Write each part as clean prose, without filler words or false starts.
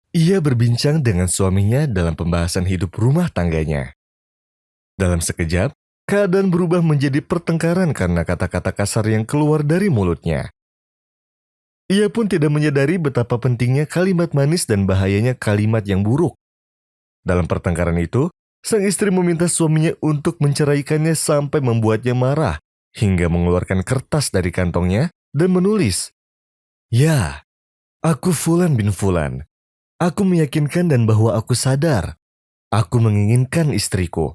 Ia berbincang dengan suaminya dalam pembahasan hidup rumah tangganya. Dalam sekejap, keadaan berubah menjadi pertengkaran karena kata-kata kasar yang keluar dari mulutnya. Ia pun tidak menyadari betapa pentingnya kalimat manis dan bahayanya kalimat yang buruk. Dalam pertengkaran itu, sang istri meminta suaminya untuk menceraikannya sampai membuatnya marah, hingga mengeluarkan kertas dari kantongnya dan menulis, "Ya, aku Fulan bin Fulan. Aku meyakinkan dan bahwa aku sadar. Aku menginginkan istriku.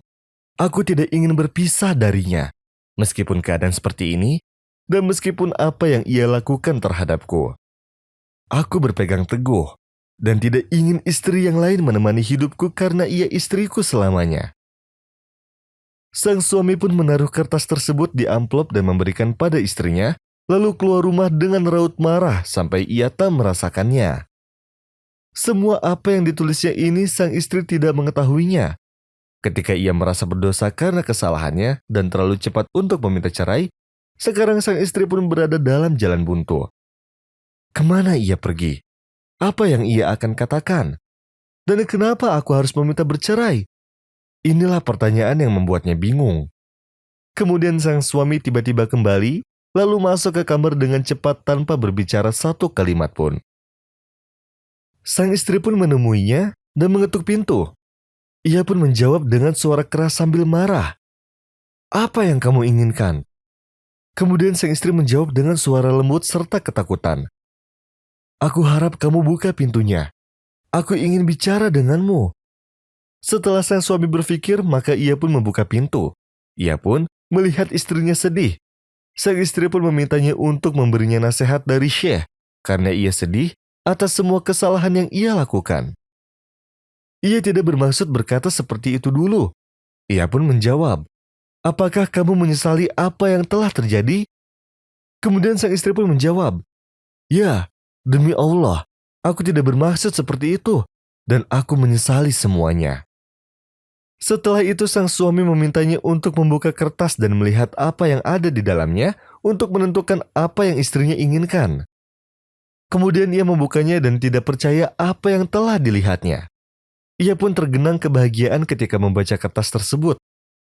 Aku tidak ingin berpisah darinya, meskipun keadaan seperti ini, dan meskipun apa yang ia lakukan terhadapku. Aku berpegang teguh, dan tidak ingin istri yang lain menemani hidupku karena ia istriku selamanya." Sang suami pun menaruh kertas tersebut di amplop dan memberikan pada istrinya, lalu keluar rumah dengan raut marah sampai ia tak merasakannya. Semua apa yang ditulisnya ini sang istri tidak mengetahuinya. Ketika ia merasa berdosa karena kesalahannya dan terlalu cepat untuk meminta cerai, sekarang sang istri pun berada dalam jalan buntu. Kemana ia pergi? Apa yang ia akan katakan? Dan kenapa aku harus meminta bercerai? Inilah pertanyaan yang membuatnya bingung. Kemudian sang suami tiba-tiba kembali, lalu masuk ke kamar dengan cepat tanpa berbicara satu kalimat pun. Sang istri pun menemuinya dan mengetuk pintu. Ia pun menjawab dengan suara keras sambil marah. "Apa yang kamu inginkan?" Kemudian sang istri menjawab dengan suara lembut serta ketakutan. "Aku harap kamu buka pintunya. Aku ingin bicara denganmu." Setelah sang suami berpikir, maka ia pun membuka pintu. Ia pun melihat istrinya sedih. Sang istri pun memintanya untuk memberinya nasihat dari Syekh, karena ia sedih atas semua kesalahan yang ia lakukan. Ia tidak bermaksud berkata seperti itu dulu. Ia pun menjawab, "Apakah kamu menyesali apa yang telah terjadi?" Kemudian sang istri pun menjawab, "Ya, demi Allah, aku tidak bermaksud seperti itu, dan aku menyesali semuanya." Setelah itu sang suami memintanya untuk membuka kertas dan melihat apa yang ada di dalamnya untuk menentukan apa yang istrinya inginkan. Kemudian ia membukanya dan tidak percaya apa yang telah dilihatnya. Ia pun tergenang kebahagiaan ketika membaca kertas tersebut.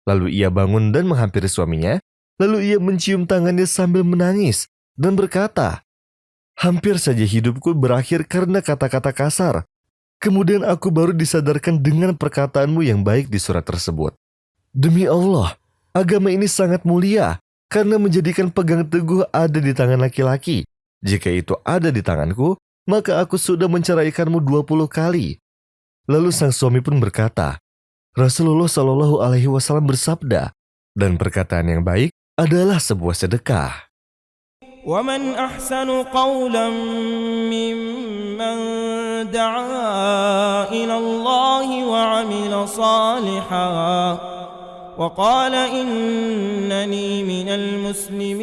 Lalu ia bangun dan menghampiri suaminya, lalu ia mencium tangannya sambil menangis dan berkata, "Hampir saja hidupku berakhir karena kata-kata kasar. Kemudian aku baru disadarkan dengan perkataanmu yang baik di surat tersebut. Demi Allah, agama ini sangat mulia karena menjadikan pegang teguh ada di tangan laki-laki. Jika itu ada di tanganku, maka aku sudah menceraikanmu 20 kali." Lalu sang suami pun berkata, "Rasulullah Shallallahu Alaihi Wasallam bersabda, dan perkataan yang baik adalah sebuah sedekah." ومن أحسن قولا ممن دعا إلى الله وعمل صالحا وقال إنني من المسلمين